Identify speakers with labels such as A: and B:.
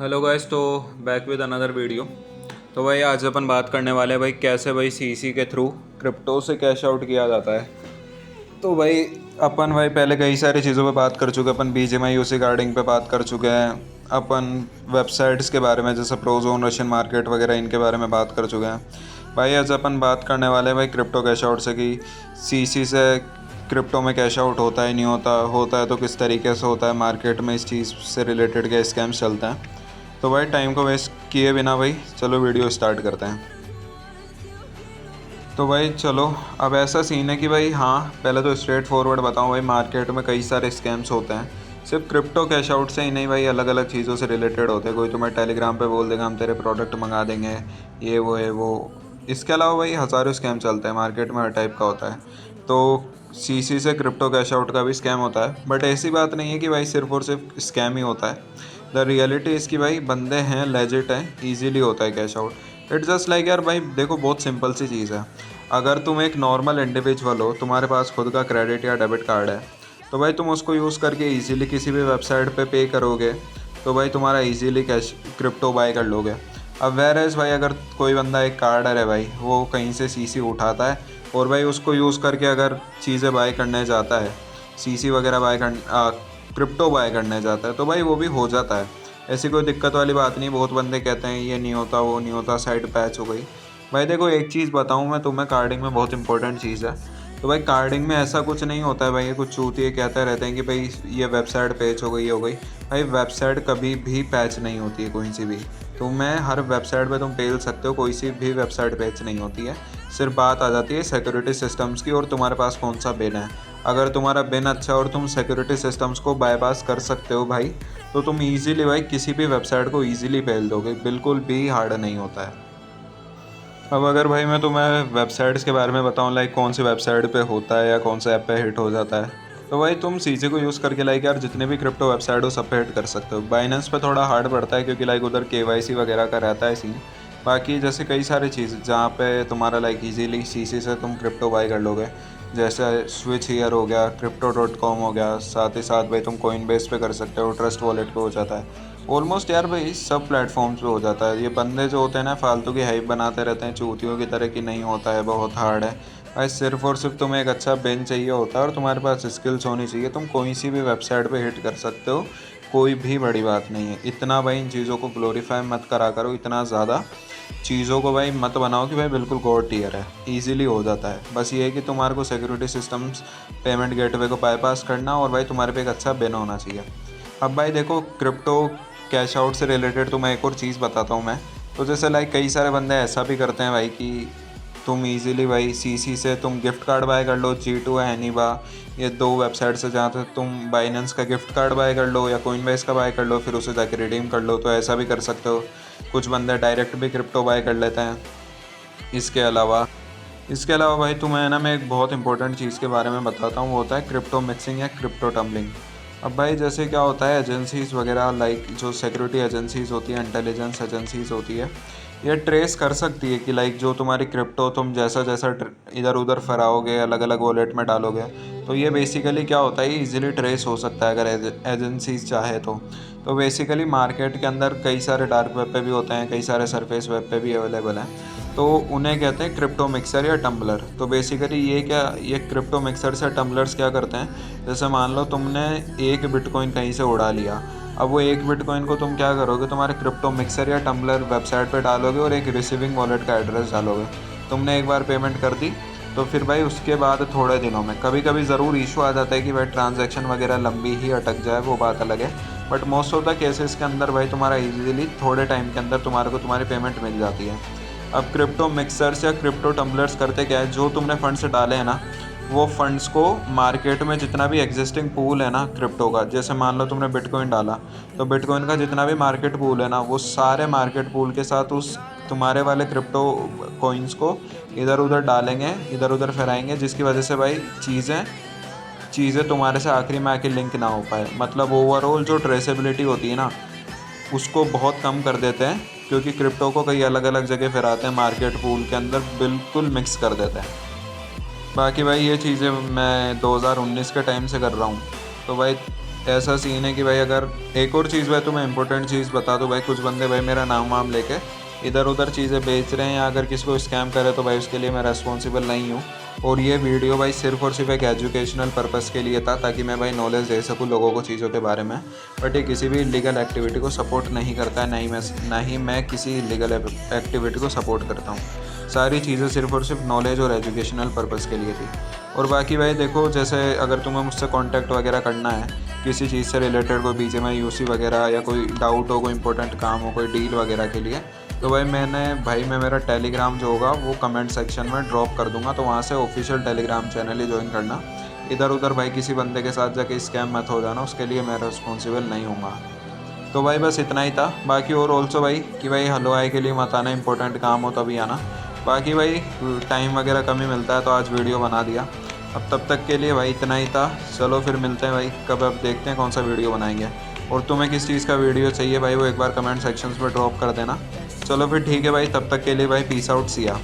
A: Hello guys, तो back with another video. तो भाई आज अपन बात करने वाले हैं भाई कैसे भाई सीसी के थ्रू क्रिप्टो से कैश आउट किया जाता है। तो भाई अपन भाई पहले कई सारी चीज़ों पे बात कर चुके हैं। अपन बीजीएमआई यूसी गार्डिंग पे बात कर चुके हैं। अपन वेबसाइट्स के बारे में जैसे प्रोजोन, रशियन मार्केट वगैरह इनके बारे में बात कर चुके हैं। भाई आज अपन बात करने वाले हैं भाई क्रिप्टो कैश आउट से कि सीसी से क्रिप्टो में कैश आउट होता है, नहीं होता, होता है तो किस तरीके से होता है, मार्केट में इस चीज़ से रिलेटेड क्या स्कैम्स चलते हैं। तो भाई टाइम को वेस्ट किए बिना भाई चलो वीडियो स्टार्ट करते हैं। तो भाई चलो, अब ऐसा सीन है कि भाई हाँ, पहले तो स्ट्रेट फॉरवर्ड बताऊँ भाई, मार्केट में कई सारे स्कैम्स होते हैं। सिर्फ क्रिप्टो कैश आउट से ही नहीं भाई, अलग अलग चीज़ों से रिलेटेड होते हैं। कोई तुम्हें टेलीग्राम पे बोल देगा हम तेरे प्रोडक्ट मंगा देंगे, ये वो है वो। इसके अलावा भाई हज़ारों स्कैम चलते हैं मार्केट में, हर टाइप का होता है। तो सीसी से क्रिप्टो कैश आउट का भी स्कैम होता है, बट ऐसी बात नहीं है कि भाई सिर्फ और सिर्फ स्कैम ही होता है। द रियलिटी इसकी भाई बंदे हैं, लेजिट हैं, ईजीली होता है cash out. It's just like यार भाई देखो, बहुत सिंपल सी चीज़ है। अगर तुम एक नॉर्मल इंडिविजुअल हो, तुम्हारे पास खुद का क्रेडिट या डेबिट कार्ड है, तो भाई तुम उसको यूज़ करके इजीली किसी भी वेबसाइट पे करोगे, तो भाई तुम्हारा इजीली कैश क्रिप्टो बाय कर लोगे। अब वेर एज भाई अगर कोई बंदा एक कार्डर है भाई, वो कहीं से सीसी उठाता है और भाई उसको यूज़ करके अगर चीज़ें बाय करने जाता है, सीसी वगैरह क्रिप्टो बाय करने जाता है, तो भाई वो भी हो जाता है। ऐसी कोई दिक्कत वाली बात नहीं। बहुत बंदे कहते हैं ये नहीं होता, वो नहीं होता, साइड पैच हो गई। भाई देखो, एक चीज़ बताऊँ मैं तुम्हें, कार्डिंग में बहुत इंपॉर्टेंट चीज़ है। तो भाई कार्डिंग में ऐसा कुछ नहीं होता है भाई, ये कुछ चूतिए कहते रहते हैं कि भाई ये वेबसाइट पैच हो गई, ये हो गई। भाई वेबसाइट कभी भी पैच नहीं होती है, कोई सी भी। तुम्हें हर वेबसाइट पे तुम पेल सकते हो, कोई सी भी वेबसाइट पैच नहीं होती है। सिर्फ बात आ जाती है सिक्योरिटी सिस्टम्स की और तुम्हारे पास कौन सा बिन है। अगर तुम्हारा बिन अच्छा और तुम सिक्योरिटी सिस्टम्स को बाईपास कर सकते हो भाई, तो तुम इजीली भाई किसी भी वेबसाइट को इजीली पेल दोगे, बिल्कुल भी हार्ड नहीं होता है। अब अगर भाई मैं तुम्हें वेबसाइट्स के बारे में बताऊं, लाइक कौन सी वेबसाइट पे होता है या कौन से ऐप पे हिट हो जाता है, तो भाई तुम सीसी को यूज़ करके लाइक यार जितने भी क्रिप्टो वेबसाइट हो सब पे हिट कर सकते हो। बाइनेंस पे थोड़ा हार्ड पड़ता है क्योंकि लाइक उधर केवाईसी वगैरह का रहता है सीन। बाकी जैसे कई सारी चीज़ जहाँ पे तुम्हारा लाइक इजीली सीसी से तुम क्रिप्टो बाई कर लोगे, जैसे स्विच हीयर हो गया, crypto.com हो गया, साथ ही साथ भाई तुम कोइन बेस पे कर सकते हो, ट्रस्ट वॉलेट पे हो जाता है। ऑलमोस्ट यार भाई सब प्लेटफॉर्म्स पे हो जाता है। ये बंदे जो होते हैं ना, फालतू की हाइप बनाते रहते हैं चूतियों की तरह कि नहीं होता है, बहुत हार्ड है। भाई सिर्फ और सिर्फ तुम्हें एक अच्छा बेन चाहिए होता है और तुम्हारे पास स्किल्स होनी चाहिए, तुम कोई सी भी वेबसाइट पे हिट कर सकते हो। कोई भी बड़ी बात नहीं है। इतना भाई इन चीज़ों को ग्लोरीफाई मत करा करो, इतना ज़्यादा चीज़ों को भाई मत बनाओ कि भाई बिल्कुल गॉड टियर है। ईजिली हो जाता है, बस ये है कि तुम्हारे को सिक्योरिटी सिस्टम्स, पेमेंट गेटवे को बाईपास करना और भाई तुम्हारे पे एक अच्छा बिन होना चाहिए। अब भाई देखो, क्रिप्टो कैश आउट से रिलेटेड तो मैं एक और चीज़ बताता हूँ मैं। तो जैसे लाइक कई सारे बंदे ऐसा भी करते हैं भाई कि तुम इजीली भाई सीसी से तुम गिफ्ट कार्ड बाय कर लो, G2 है, एनीबा, ये दो वेबसाइट से जहाँ तक तुम बाइनेंस का गिफ्ट कार्ड बाय कर लो या कोइनबेस का बाय कर लो, फिर उसे जाके रिडीम कर लो। तो ऐसा भी कर सकते हो। कुछ बंदे डायरेक्ट भी क्रिप्टो बाय कर लेते हैं। इसके अलावा भाई तुम्हें ना मैं एक बहुत इंपॉर्टेंट चीज़ के बारे में बताता हूँ, वो होता है क्रिप्टो मिक्सिंग या क्रिप्टो टम्बलिंग। अब भाई जैसे क्या होता है, एजेंसीज़ वगैरह लाइक जो सिक्योरिटी एजेंसीज़ होती है, इंटेलिजेंस एजेंसीज़ होती है, ये ट्रेस कर सकती है कि लाइक जो तुम्हारी क्रिप्टो तुम जैसा जैसा इधर उधर फराओगे, अलग अलग वॉलेट में डालोगे, तो ये बेसिकली क्या होता है, इजीली ट्रेस हो सकता है अगर एजेंसीज चाहे तो बेसिकली मार्केट के अंदर कई सारे डार्क वेब पे भी होते हैं, कई सारे सरफेस वेब पे भी अवेलेबल हैं। तो उन्हें कहते हैं क्रिप्टो मिक्सर या टम्बलर। तो बेसिकली ये क्रिप्टो मिक्सर्स या टम्बलर्स क्या करते हैं, जैसे मान लो तुमने एक बिटकॉइन कहीं से उड़ा लिया। अब वो एक बिटकॉइन को तुम क्या करोगे, तुम्हारे क्रिप्टो मिक्सर या टम्बलर वेबसाइट पे डालोगे और एक रिसीविंग वॉलेट का एड्रेस डालोगे। तुमने एक बार पेमेंट कर दी, तो फिर भाई उसके बाद थोड़े दिनों में कभी कभी ज़रूर इशू आ जाता है कि भाई ट्रांजैक्शन वगैरह लंबी ही अटक जाए, वो बात अलग है। But most of the cases के अंदर भाई तुम्हारा इजीली थोड़े टाइम के अंदर तुम्हारे को तुम्हारी पेमेंट मिल जाती है। अब क्रिप्टो मिक्सर्स या क्रिप्टो टम्बलर्स करते क्या है, जो तुमने फंड्स डाले हैं ना, वो फंड्स को मार्केट में जितना भी एग्जिस्टिंग पूल है ना क्रिप्टो का, जैसे मान लो तुमने बिटकॉइन डाला, तो बिटकॉइन का जितना भी मार्केट पूल है ना, वो सारे मार्केट पूल के साथ उस तुम्हारे वाले क्रिप्टो कॉइन्स को इधर उधर डालेंगे, इधर उधर फैलाएंगे, जिसकी वजह से भाई चीज़ें चीज़ें तुम्हारे से आखिरी में आके लिंक ना हो पाए। मतलब ओवरऑल जो ट्रेसेबिलिटी होती है ना, उसको बहुत कम कर देते हैं, क्योंकि क्रिप्टो को कई अलग अलग जगह फिराते हैं, मार्केट पूल के अंदर बिल्कुल मिक्स कर देते हैं। बाकी भाई ये चीज़ें मैं 2019 के टाइम से कर रहा हूँ। तो भाई ऐसा सीन है कि भाई अगर एक और चीज़ भाई तुम्हें इंपॉर्टेंट चीज़ बता दूँ भाई, कुछ बंदे भाई मेरा नाम वाम लेके इधर उधर चीज़ें बेच रहे हैं या अगर किसी को स्कैम करे तो भाई उसके लिए मैं रेस्पॉन्सिबल नहीं हूँ। और ये वीडियो भाई सिर्फ़ और सिर्फ एक एजुकेशनल पर्पज़ के लिए था, ताकि मैं भाई नॉलेज दे सकूँ लोगों को चीज़ों के बारे में। बट ये किसी भी इलीगल एक्टिविटी को सपोर्ट नहीं करता है, ना ही मैं किसी इलीगल एक्टिविटी को सपोर्ट करता हूँ। सारी चीज़ें सिर्फ़ और सिर्फ नॉलेज और एजुकेशनल पर्पज़ के लिए थी। और बाकी भाई देखो, जैसे अगर तुम्हें मुझसे कॉन्टैक्ट वगैरह करना है किसी चीज़ से रिलेटेड, कोई BGMI यूसी वगैरह, या कोई डाउट हो, कोई इंपॉर्टेंट काम हो, कोई डील वगैरह के लिए, तो भाई मैं मेरा टेलीग्राम जो होगा वो कमेंट सेक्शन में ड्रॉप कर दूंगा, तो वहाँ से ऑफिशियल टेलीग्राम चैनल ही ज्वाइन करना। इधर उधर भाई किसी बंदे के साथ जाके स्कैम मत हो जाना, उसके लिए मैं रिस्पॉन्सिबल नहीं हूँगा। तो भाई बस इतना ही था। बाकी और ऑल्सो भाई कि भाई हलवाई के लिए मत आना, इंपॉर्टेंट काम हो तभी आना। बाकी भाई टाइम वगैरह कम ही मिलता है तो आज वीडियो बना दिया। अब तब तक के लिए भाई इतना ही था। चलो फिर मिलते हैं भाई कब, अब देखते हैं कौन सा वीडियो बनाएंगे। और तुम्हें किस चीज़ का वीडियो चाहिए भाई वो एक बार कमेंट सेक्शंस में ड्रॉप कर देना। चलो फिर ठीक है भाई, तब तक के लिए भाई पीस आउट, सिया।